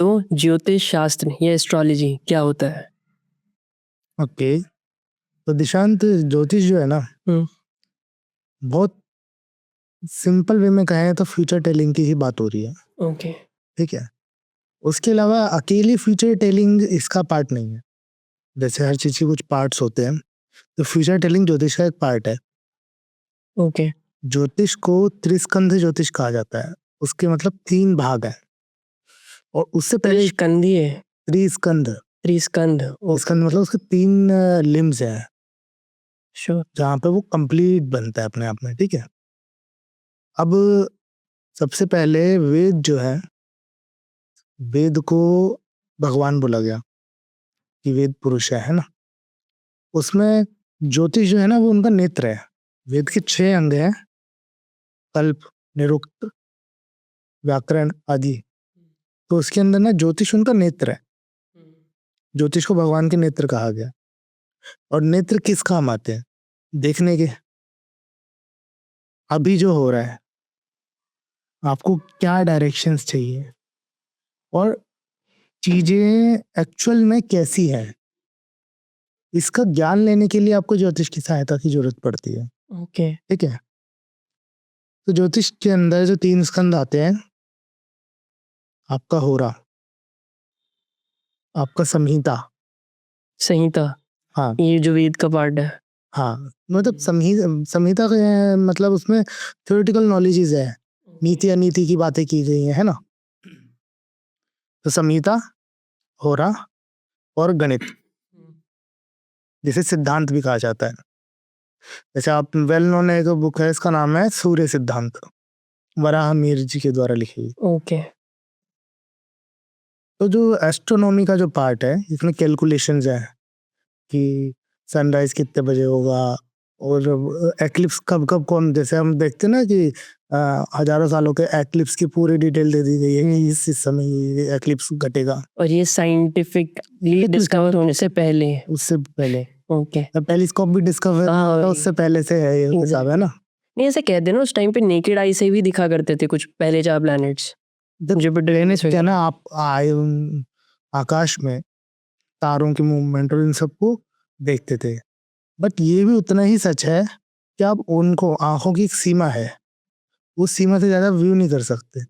तो ज्योतिष शास्त्र या एस्ट्रोलॉजी क्या होता है? ओके। तो दिशांत, ज्योतिष जो है ना, बहुत सिंपल वे में कहें तो फ्यूचर टेलिंग की ही बात हो रही है। ओके। ठीक है। उसके अलावा अकेली फ्यूचर टेलिंग इसका पार्ट नहीं है। जैसे हर चीज के कुछ पार्ट्स होते हैं, तो फ्यूचर टेलिंग ज्योतिष का एक पार्ट है। ओके। ज्योतिष को त्रिस्कंध ज्योतिष कहा जाता है। उसके मतलब 3 भाग हैं। और उससे पहले त्रिस्कंधी है। त्रिस्कंध त्रिस्कंध। स्कंद मतलब उसके 3 लिम्स हैं, श्योर। जहाँ पे वो कंप्लीट बनता है अपने आप में। ठीक है। अब सबसे पहले वेद जो है, वेद को भगवान बोला गया कि वेद पुरुष है ना। उसमें ज्योतिष जो है ना, वो उनका नेत्र है। वेद के 6 अंग हैं: कल्प, निरुक्त, व्याकरण आदि। तो उसके अंदर ना ज्योतिष उनका नेत्र है। ज्योतिष को भगवान के नेत्र कहा गया। और नेत्र किस काम आते हैं? देखने के। अभी जो हो रहा है, आपको क्या डायरेक्शंस चाहिए और चीजें एक्चुअल में कैसी है, इसका ज्ञान लेने के लिए आपको ज्योतिष की सहायता की जरूरत पड़ती है। ओके। ठीक है। तो ज्योतिष के अंदर जो 3 स्कंद आते हैं, आपका होरा, आपका संहिता। संहिता, हाँ ये जो वेद का पार्ट है। हाँ, मतलब संहिता का मतलब उसमें थ्योरेटिकल नॉलेजेस है, नीति अनीति की बातें की गई है ना। तो संहिता, होरा और गणित, जिसे सिद्धांत भी कहा जाता है। जैसे आप वेल नोन एक बुक है, इसका नाम है सूर्य सिद्धांत, वराहमिहिर जी के द्वारा लिखी हुई। ओके। तो जो एस्ट्रोनॉमी का जो पार्ट है, इसमें कैलकुलेशंस है कि सनराइज कितने बजे होगा और एक्लिप्स कब कब कौन, जैसे हम देखते हैं ना कि हजारों सालों के एक्लिप्स की पूरी डिटेल दे दी गई है, इस समय ये एक्लिप्स घटेगा। और ये साइंटिफिकली डिस्कवर होने से पहले? उससे पहले ओके। टेलीस्कोप भी डिस्कवर हाँ, उससे पहले से है, ये हिसाब है ना। नहीं, ऐसे कहते हैं ना, उस टाइम पे नेकेड आई से भी दिखा करते थे कुछ पहले 4 प्लैनेट्स। जुपिटर, वेनस क्या ना, आप आकाश में तारों की मूवमेंट और इन सबको देखते थे। बट ये भी उतना ही सच है कि आप उनको, आंखों की एक सीमा है, उस सीमा से ज्यादा व्यू नहीं कर सकते।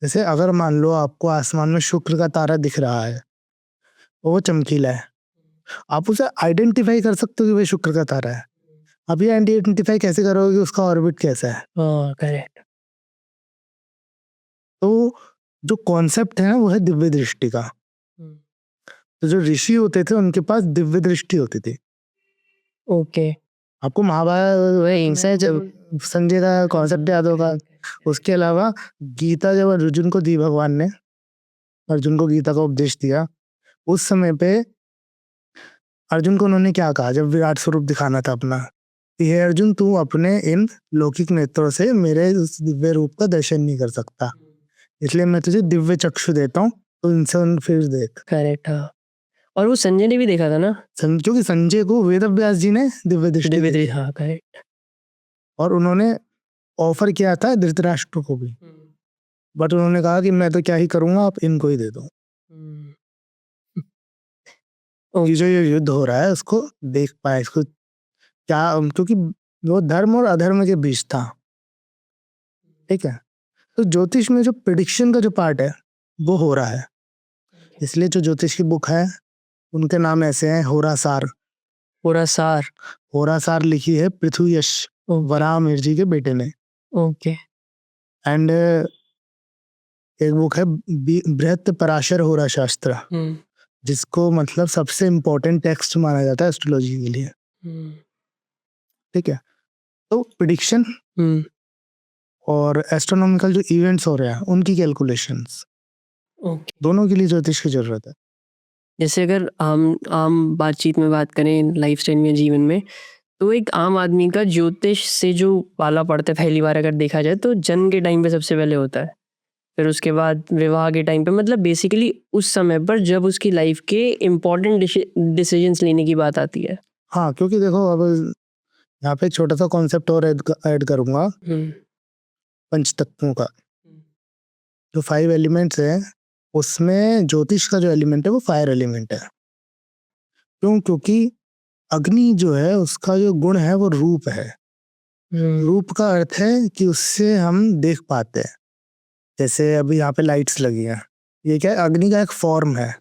जैसे अगर मान लो आपको आसमान में शुक्र का तारा दिख रहा है, वो चमकीला है, आप उसे आइडेंटिफाई कर सकते हो कि वह शुक्र का तारा है। आप ये आइडेंटिफाई कैसे करोगे कि उसका ऑर्बिट कैसा है? करेक्ट। तो जो कॉन्सेप्ट है ना, वो है दिव्य दृष्टि का। तो जो ऋषि होते थे, उनके पास दिव्य दृष्टि होती थी। ओके। आपको महाभारत से जब संजय का कॉन्सेप्ट याद होगा। उसके अलावा गीता जब अर्जुन को दी, भगवान ने अर्जुन को गीता का उपदेश दिया, उस समय पे अर्जुन को उन्होंने क्या कहा, जब विराट स्वरूप दिखाना था अपना, कि हे अर्जुन, तू अपने इन लौकिक नेत्रों से मेरे उस दिव्य रूप का दर्शन नहीं कर सकता, इसलिए मैं तुझे दिव्य चक्षु देता हूँ, तो इनसे फिर देख। करेक्ट। हाँ, और वो संजय ने भी देखा था ना, क्योंकि संजय को वेद व्यास जी ने दिव्य दृष्टि दी। हाँ करेक्ट। और उन्होंने ऑफर किया था धृतराष्ट्र को भी, बट उन्होंने कहा कि मैं तो क्या ही करूंगा, आप इनको ही दे दो। ये जो ये युद्ध हो रहा है, उसको देख पाए, इसको क्या, क्योंकि वो धर्म और अधर्म के बीच था। ठीक है। तो ज्योतिष में जो प्रिडिक्शन का जो पार्ट है, वो हो रहा है। इसलिए जो ज्योतिष की बुक है, उनके नाम ऐसे हैं: होरासार। होरासार। होरासार लिखी है पृथ्वीयश वराहमिहिर जी के बेटे ने। ओके। एंड एक बुक है बृहत पराशर होरा शास्त्र, जिसको मतलब सबसे इम्पोर्टेंट टेक्स्ट माना जाता है एस्ट्रोलॉजी के लिए। ठीक है। तो प्रिडिक्शन और एस्ट्रोनॉमिकल जो इवेंट्स हो रहे हैं, उनकी कैलकुलेशंस, दोनों के लिए ज्योतिष की जरूरत है। जैसे अगर आम बातचीत में बात करें, लाइफस्टाइल में, जीवन में, तो एक आम आदमी का ज्योतिष से जो पाला पड़ता है पहली बार अगर देखा जाए, तो जन्म के टाइम पे सबसे पहले होता है, फिर उसके बाद विवाह के टाइम पे, मतलब बेसिकली उस समय पर जब उसकी लाइफ के इम्पोर्टेंट डिसीजंस लेने की बात आती है। हाँ, क्योंकि देखो, अब यहाँ पे छोटा सा कॉन्सेप्ट और ऐड करूंगा, पंचतत्वों का। जो 5 एलिमेंट्स हैं, उसमें ज्योतिष का जो एलिमेंट है वो फायर एलिमेंट है। क्यों? क्योंकि अग्नि जो है उसका जो गुण है वो रूप है। रूप का अर्थ है कि उससे हम देख पाते हैं। जैसे अभी यहाँ पे लाइट्स लगी हैं, ये क्या है? अग्नि का एक फॉर्म है,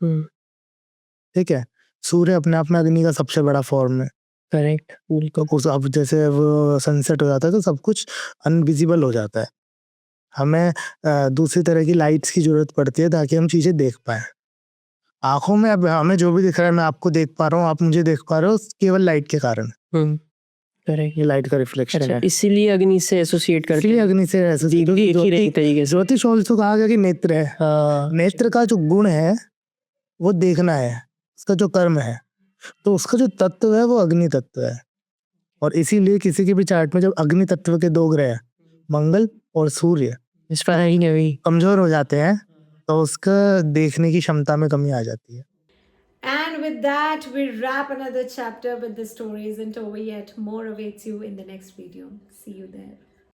ठीक है। सूर्य अपने आप में अग्नि का सबसे बड़ा फॉर्म है। करेक्ट, तो बिल्कुल। उस अब जैसे वो सनसेट हो जाता है तो सब कुछ अनविजिबल हो जाता है। हमें दूसरी तरह की लाइट्स की जरूरत पड़ती है ताकि हम चीजें देख पाए। आंखों में अब हमें जो भी दिख रहा है, मैं आपको देख पा रहा हूँ, आप मुझे देख पा रहे हो, केवल लाइट के कारण। करेक्ट। ये लाइट का रिफ्लेक्शन अच्छा, है। इसीलिए अग्नि से एसोसिएट करते इसलिए हैं। अग्नि से ऐसे देख ही रही तरीके से। ज्योतिष ऑल्सो कहा गया कि नेत्र है। हाँ, नेत्र का जो गुण है वो देखना है, उसका जो कर्म है, तो उसका जो तत्व है वो अग्नि तत्व है। और इसीलिए किसी के भी चार्ट में जब अग्नि तत्व के दो ग्रह मंगल और सूर्य इस पर ही नहीं। कमजोर हो जाते हैं तो उसका देखने की क्षमता में कमी आ जाती है। And with that, we wrap another chapter, but the story isn't over yet. More awaits you in the next video. See you there.